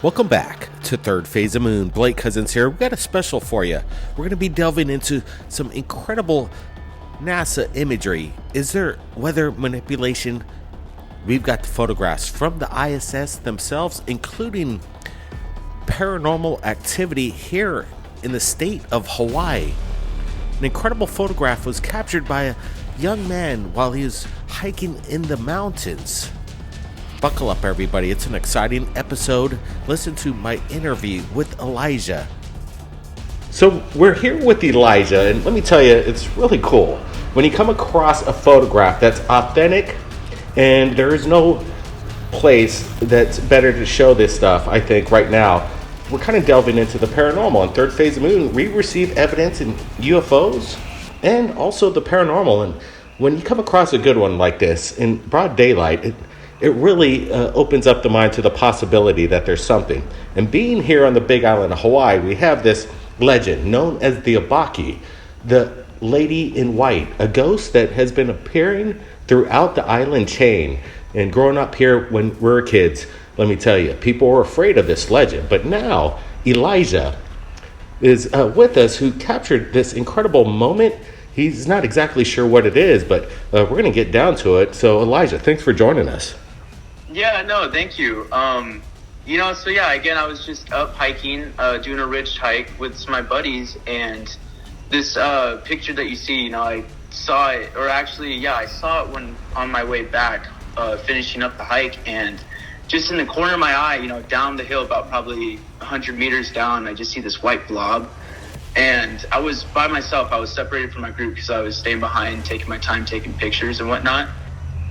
Welcome back to Third Phase of Moon. Blake Cousins here. We've got a special for you. We're going to be delving into some incredible NASA imagery. Is there weather manipulation? We've got the photographs from the ISS themselves, including paranormal activity here in the state of Hawaii. An incredible photograph was captured by a young man while he was hiking in the mountains. Buckle up, everybody. It's an exciting episode. Listen to my interview with Elijah. So we're here with Elijah, and let me tell you, it's really cool. When you come across a photograph that's authentic, and there is no place that's better to show this stuff, I think, right now. We're kind of delving into the paranormal. On Third Phase of Moon, we receive evidence in UFOs and also the paranormal. And when you come across a good one like this in broad daylight, it really opens up the mind to the possibility that there's something. And being here on the Big Island of Hawaii, we have this legend known as the Abaki, the lady in white, a ghost that has been appearing throughout the island chain. And growing up here when we were kids, let me tell you, people were afraid of this legend. But now Elijah is with us, who captured this incredible moment. He's not exactly sure what it is, but we're going to get down to it. So Elijah, thanks for joining us. Yeah, no, thank you. Again, I was just up hiking, doing a ridge hike with some of my buddies, and this picture that you see, I saw it, I saw it when on my way back, finishing up the hike, and just in the corner of my eye, down the hill, about probably 100 meters down, I just see this white blob. And I was by myself. I was separated from my group because I was staying behind, taking my time, taking pictures and whatnot.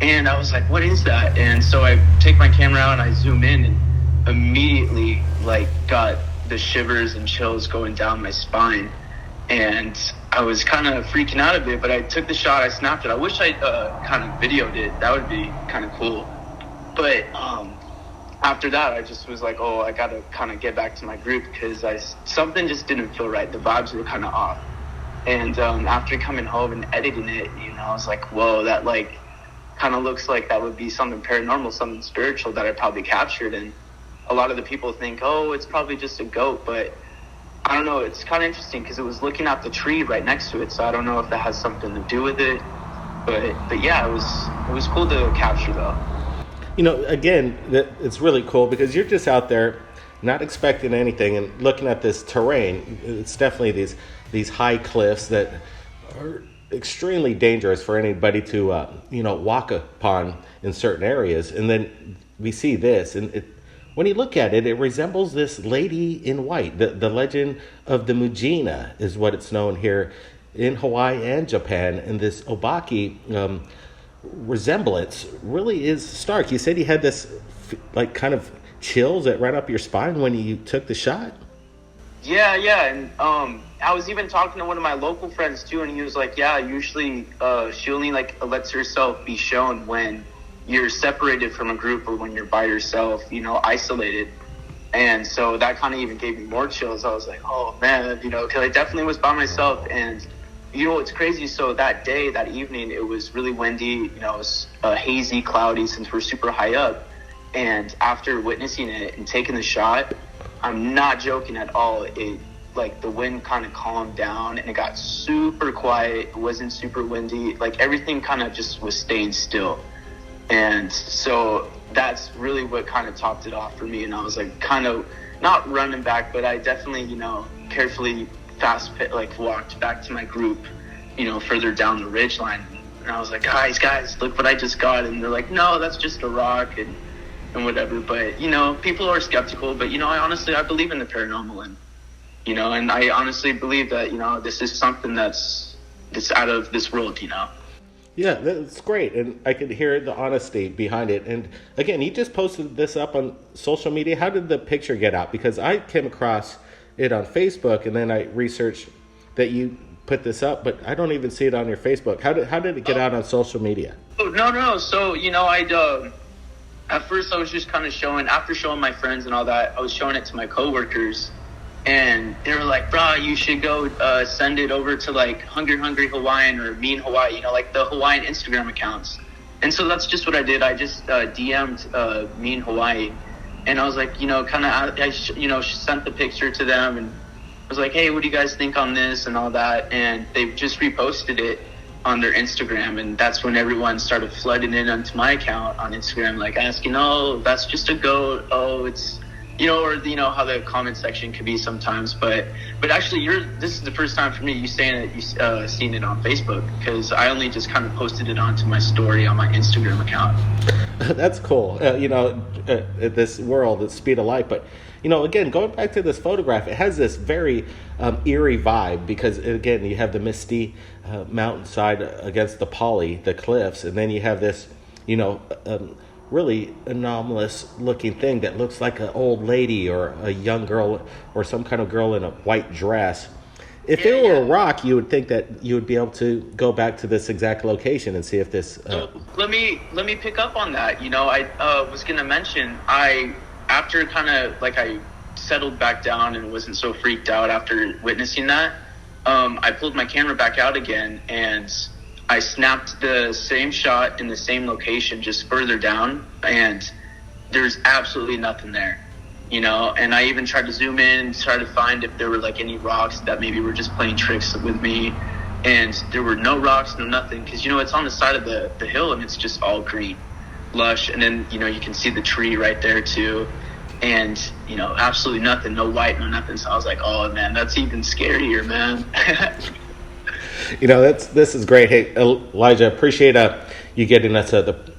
And I was like, what is that? And so I take my camera out and I zoom in, and immediately got the shivers and chills going down my spine. And I was kind of freaking out a bit, but I took the shot, I snapped it. I wish I kind of videoed it. That would be kind of cool. But after that, I just was like, I got to kind of get back to my group because something just didn't feel right. The vibes were kind of off. And after coming home and editing it, I was like, whoa, that kind of looks like that would be something paranormal, something spiritual that I probably captured. And a lot of the people think, it's probably just a goat. But I don't know. It's kind of interesting because it was looking at the tree right next to it. So I don't know if that has something to do with it. But yeah, it was cool to capture though. Again, it's really cool because you're just out there not expecting anything and looking at this terrain. It's definitely these high cliffs that are extremely dangerous for anybody to, walk upon in certain areas. And then we see this, and when you look at it, it resembles this lady in white. The legend of the Mujina is what it's known here in Hawaii and Japan. And this Obaki resemblance really is stark. You said you had this kind of chills that ran up your spine when you took the shot. Yeah, and I was even talking to one of my local friends too, and he was like, yeah, usually she only lets herself be shown when you're separated from a group or when you're by yourself, isolated. And so that kind of even gave me more chills. I was like, oh man, because I definitely was by myself. And it's crazy. So that day, that evening, it was really windy. It was hazy, cloudy since we're super high up. And after witnessing it and taking the shot, I'm not joking at all. It the wind kind of calmed down and it got super quiet. It wasn't super windy. Everything kind of just was staying still. And so that's really what kind of topped it off for me. And I was kind of not running back, but I definitely, carefully walked back to my group, further down the ridge line. And I was like, guys, look what I just got. And they're like, no, that's just a rock and whatever. But, people are skeptical, but, I believe in the paranormal and I honestly believe that, this is something that's out of this world, Yeah, that's great. And I could hear the honesty behind it. And again, you just posted this up on social media. How did the picture get out? Because I came across it on Facebook, and then I researched that you put this up, but I don't even see it on your Facebook. How did it get out on social media? Oh, no. So, at first I was just kind of after showing my friends and all that, I was showing it to my coworkers, and they were like, bro, you should go send it over to Hungry Hawaiian or Mean Hawaii, the Hawaiian Instagram accounts. And so that's just what I did. I just DM'd Mean Hawaii, And I was like, kind of, sent the picture to them and was like, hey, what do you guys think on this and all that? And they just reposted it on their Instagram, and that's when everyone started flooding in onto my account on Instagram, like asking, oh, that's just a goat, oh, it's, or how the comment section could be sometimes, but actually this is the first time for me you saying that you seen it on Facebook, because I only just kind of posted it onto my story on my Instagram account. That's cool. This world, the speed of light. But, again, going back to this photograph, it has this very eerie vibe because, again, you have the misty mountainside against the cliffs, and then you have this, really anomalous looking thing that looks like an old lady or a young girl or some kind of girl in a white dress. If it were a rock, you would think that you would be able to go back to this exact location and see if this... So let me pick up on that. I was going to mention, after kind of like I settled back down and wasn't so freaked out after witnessing that, I pulled my camera back out again and I snapped the same shot in the same location, just further down, and there's absolutely nothing there. And I even tried to zoom in and try to find if there were like any rocks that maybe were just playing tricks with me. And there were no rocks, no nothing. Because, it's on the side of the hill and it's just all green, lush. And then, you can see the tree right there too. And, absolutely nothing, no white, no nothing. So I was like, oh man, that's even scarier, man. This is great. Hey, Elijah, appreciate you getting us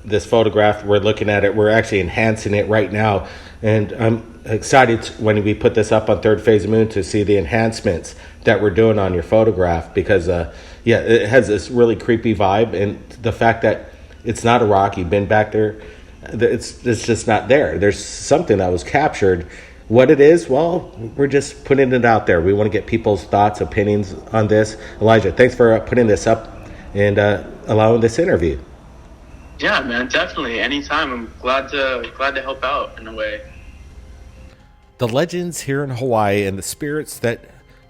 this photograph. We're looking at it. We're actually enhancing it right now. And I'm excited when we put this up on Third Phase of Moon to see the enhancements that we're doing on your photograph because, it has this really creepy vibe. And the fact that it's not a rock, you've been back there, it's just not there. There's something that was captured. What it is, well, we're just putting it out there. We want to get people's thoughts, opinions on this. Elijah, thanks for putting this up and allowing this interview. Yeah, man, definitely. Anytime. I'm glad to help out in a way. The legends here in Hawaii and the spirits that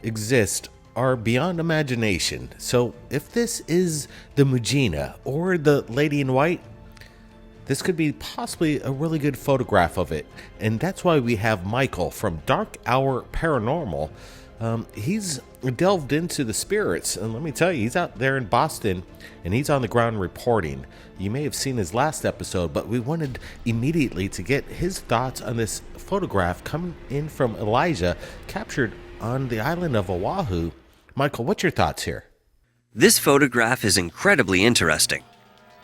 exist are beyond imagination. So if this is the Mujina or the Lady in White, this could be possibly a really good photograph of it. And that's why we have Michael from Dark Hour Paranormal. He's delved into the spirits. And let me tell you, he's out there in Boston and he's on the ground reporting. You may have seen his last episode, but we wanted immediately to get his thoughts on this photograph coming in from Elijah, captured on the island of Oahu. Michael, what's your thoughts here? This photograph is incredibly interesting,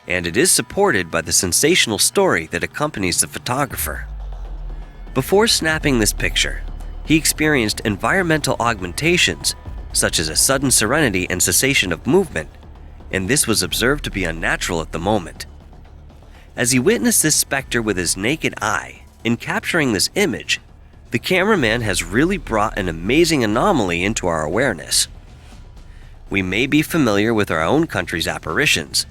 and it is supported by the sensational story that accompanies the photographer. Before snapping this picture, he experienced environmental augmentations, such as a sudden serenity and cessation of movement, and this was observed to be unnatural at the moment. As he witnessed this specter with his naked eye, in capturing this image, the cameraman has really brought an amazing anomaly into our awareness. We may be familiar with our own country's apparitions,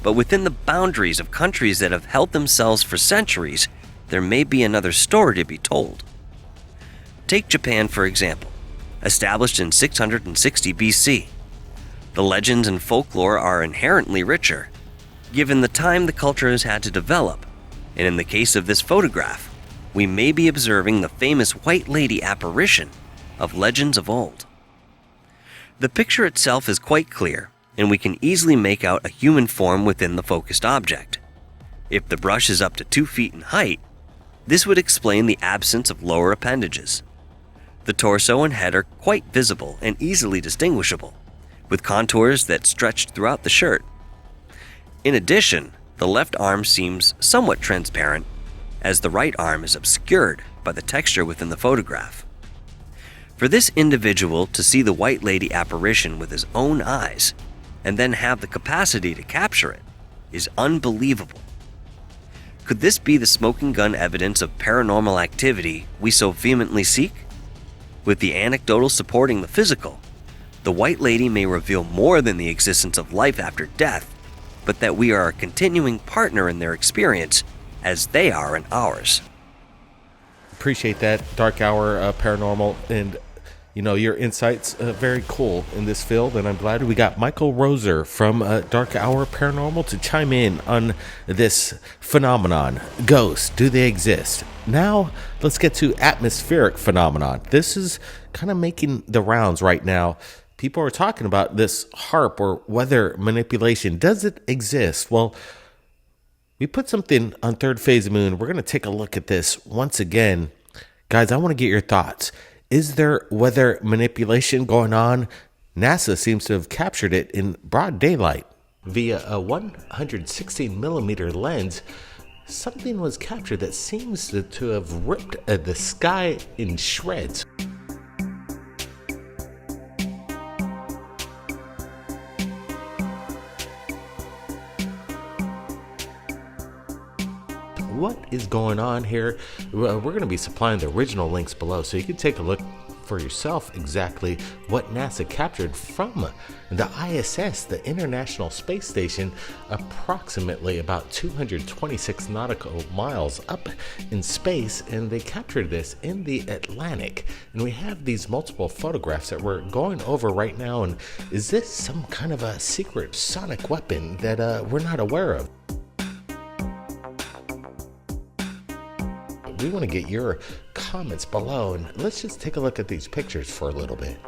but within the boundaries of countries that have held themselves for centuries, there may be another story to be told. Take Japan, for example, established in 660 BC. The legends and folklore are inherently richer, given the time the culture has had to develop, and in the case of this photograph, we may be observing the famous White Lady apparition of legends of old. The picture itself is quite clear, and we can easily make out a human form within the focused object. If the brush is up to 2 feet in height, this would explain the absence of lower appendages. The torso and head are quite visible and easily distinguishable, with contours that stretched throughout the shirt. In addition, the left arm seems somewhat transparent, as the right arm is obscured by the texture within the photograph. For this individual to see the White Lady apparition with his own eyes, and then have the capacity to capture it, is unbelievable. Could this be the smoking gun evidence of paranormal activity we so vehemently seek? With the anecdotal supporting the physical, the White Lady may reveal more than the existence of life after death, but that we are a continuing partner in their experience as they are in ours. Appreciate that, Dark Hour Paranormal. And your insights very cool in this field, and I'm glad we got Michael Roser from Dark Hour Paranormal to chime in on this phenomenon. Ghosts, do they exist? Now, let's get to atmospheric phenomenon. This is kind of making the rounds right now. People are talking about this HAARP or weather manipulation. Does it exist? Well, we put something on Third Phase of Moon. We're going to take a look at this once again. Guys, I want to get your thoughts. Is there weather manipulation going on? NASA seems to have captured it in broad daylight. Via a 116 millimeter lens, something was captured that seems to have ripped the sky in shreds. What is going on here? We're going to be supplying the original links below, so you can take a look for yourself exactly what NASA captured from the ISS, the International Space Station, approximately about 226 nautical miles up in space, and they captured this in the Atlantic. And we have these multiple photographs that we're going over right now, and is this some kind of a secret sonic weapon that we're not aware of? We want to get your comments below, and let's just take a look at these pictures for a little bit.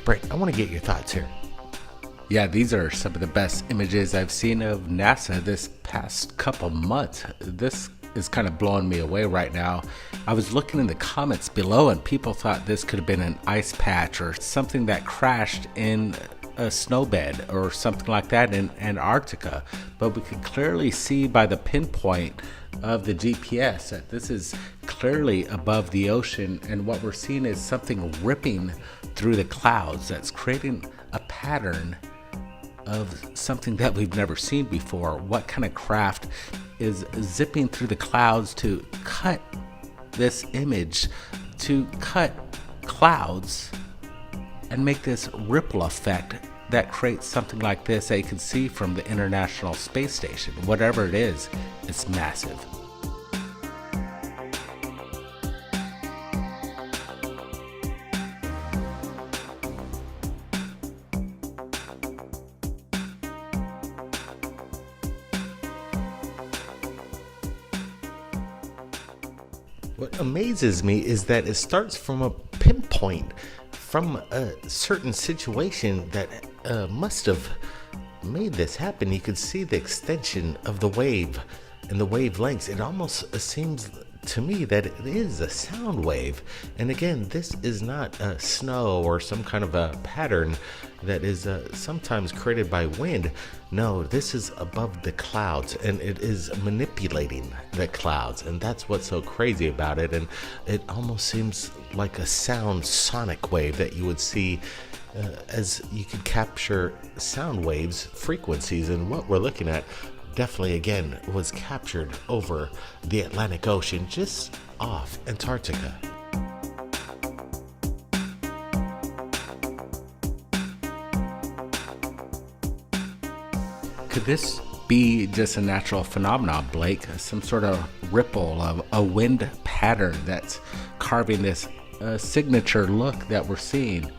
Brent, I want to get your thoughts here. Yeah, these are some of the best images I've seen of NASA this past couple months. This is kind of blowing me away right now. I was looking in the comments below, and people thought this could have been an ice patch or something that crashed in a snowbed or something like that in Antarctica. But we can clearly see by the pinpoint of the GPS that this is clearly above the ocean, and what we're seeing is something ripping through the clouds that's creating a pattern of something that we've never seen before. What kind of craft is zipping through the clouds to cut this image, to cut clouds and make this ripple effect that creates something like this that you can see from the International Space Station? Whatever it is, it's massive. What amazes me is that it starts from a pinpoint, from a certain situation that must have made this happen. You could see the extension of the wave and the wavelengths. It almost seems to me that it is a sound wave. And again, this is not snow or some kind of a pattern that is sometimes created by wind. No, this is above the clouds, and it is manipulating the clouds, and that's what's so crazy about it. And it almost seems like a sound sonic wave that you would see as you could capture sound waves, frequencies. And what we're looking at definitely, again, was captured over the Atlantic Ocean, just off Antarctica. Could this be just a natural phenomenon, Blake? Some sort of ripple of a wind pattern that's carving this signature look that we're seeing?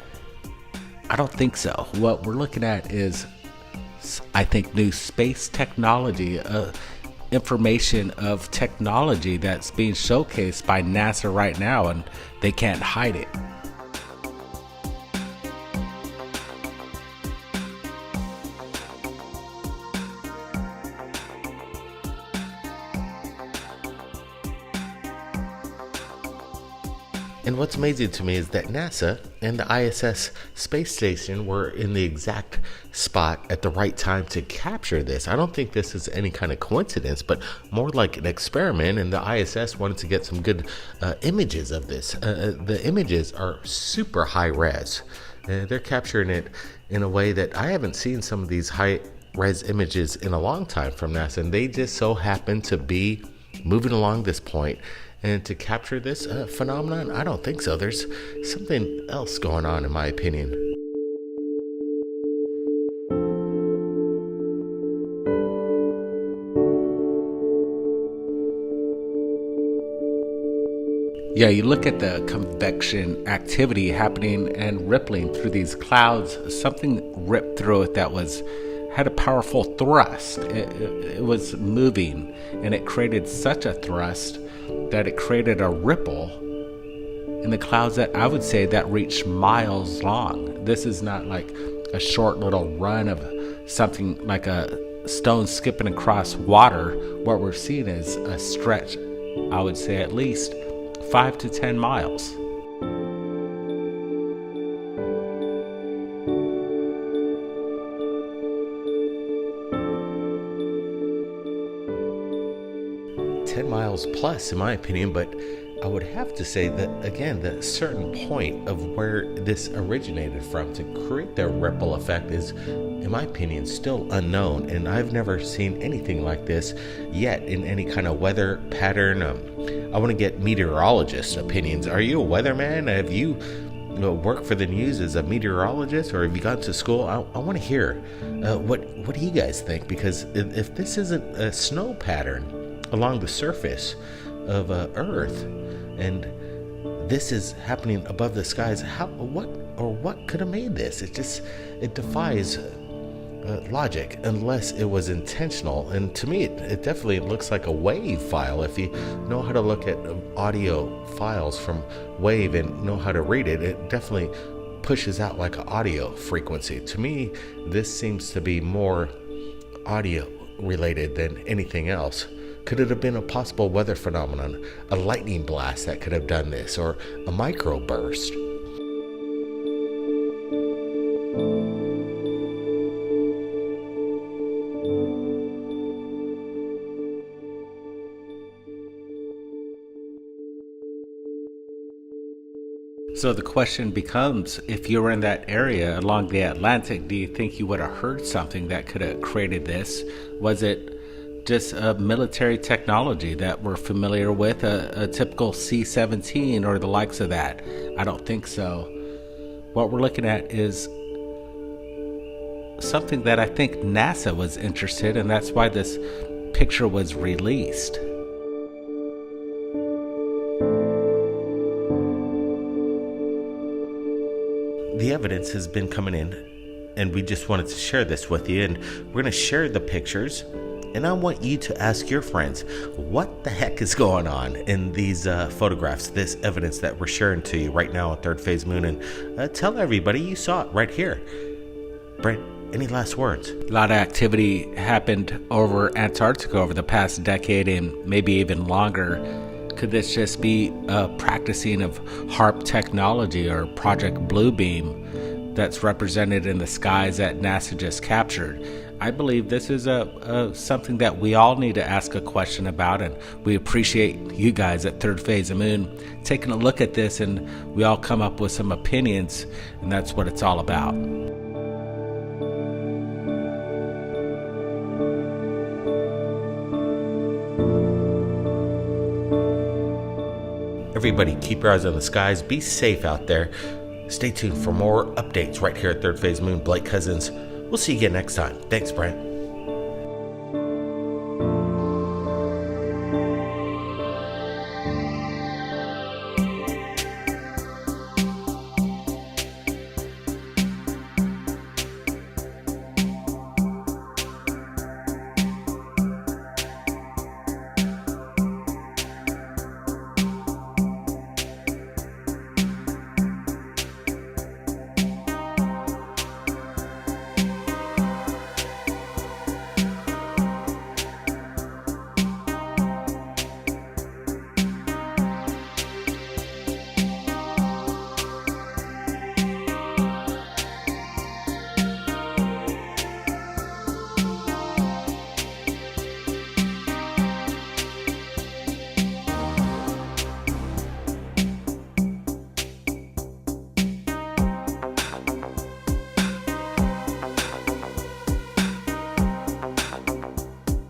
I don't think so. What we're looking at is, I think, new space technology, information of technology that's being showcased by NASA right now, and they can't hide it. And what's amazing to me is that NASA and the ISS space station were in the exact spot at the right time to capture this. I don't think this is any kind of coincidence, but more like an experiment, and the ISS wanted to get some good images of this. The images are super high res. They're capturing it in a way that I haven't seen some of these high res images in a long time from NASA, and they just so happen to be moving along this point. And to capture this phenomenon, I don't think so. There's something else going on, in my opinion. Yeah, you look at the convection activity happening and rippling through these clouds. Something ripped through it that had a powerful thrust. It was moving, and it created such a thrust that it created a ripple in the clouds that I would say that reached miles long. This is not like a short little run of something like a stone skipping across water. What we're seeing is a stretch, I would say at least 5 to 10 miles. Miles plus, in my opinion, but I would have to say that, again, the certain point of where this originated from to create the ripple effect is, in my opinion, still unknown, and I've never seen anything like this yet in any kind of weather pattern. I want to get meteorologists' opinions. Are you a weatherman? Have you worked for the news as a meteorologist, or have you gone to school? I want to hear what do you guys think, because if this isn't a snow pattern along the surface of Earth, and this is happening above the skies, what could have made this? It defies logic unless it was intentional. And to me, it definitely looks like a wave file. If you know how to look at audio files from wave and know how to read it, it definitely pushes out like an audio frequency. To me, this seems to be more audio related than anything else. Could it have been a possible weather phenomenon, a lightning blast that could have done this, or a microburst? So the question becomes, if you were in that area along the Atlantic, do you think you would have heard something that could have created this? Was it just a military technology that we're familiar with, a typical C-17 or the likes of that? I don't think so. What we're looking at is something that I think NASA was interested in, and that's why this picture was released. The evidence has been coming in, and we just wanted to share this with you, and we're going to share the pictures. And I want you to ask your friends, what the heck is going on in these photographs, this evidence that we're sharing to you right now on Third Phase Moon, and tell everybody you saw it right here. Brent, any last words? A lot of activity happened over Antarctica over the past decade and maybe even longer. Could this just be a practicing of HARP technology or Project Bluebeam that's represented in the skies that NASA just captured? I believe this is something that we all need to ask a question about, and we appreciate you guys at Third Phase of Moon taking a look at this, and we all come up with some opinions, and that's what it's all about. Everybody, keep your eyes on the skies. Be safe out there. Stay tuned for more updates right here at Third Phase Moon. Blake Cousins. We'll see you again next time. Thanks, Brent.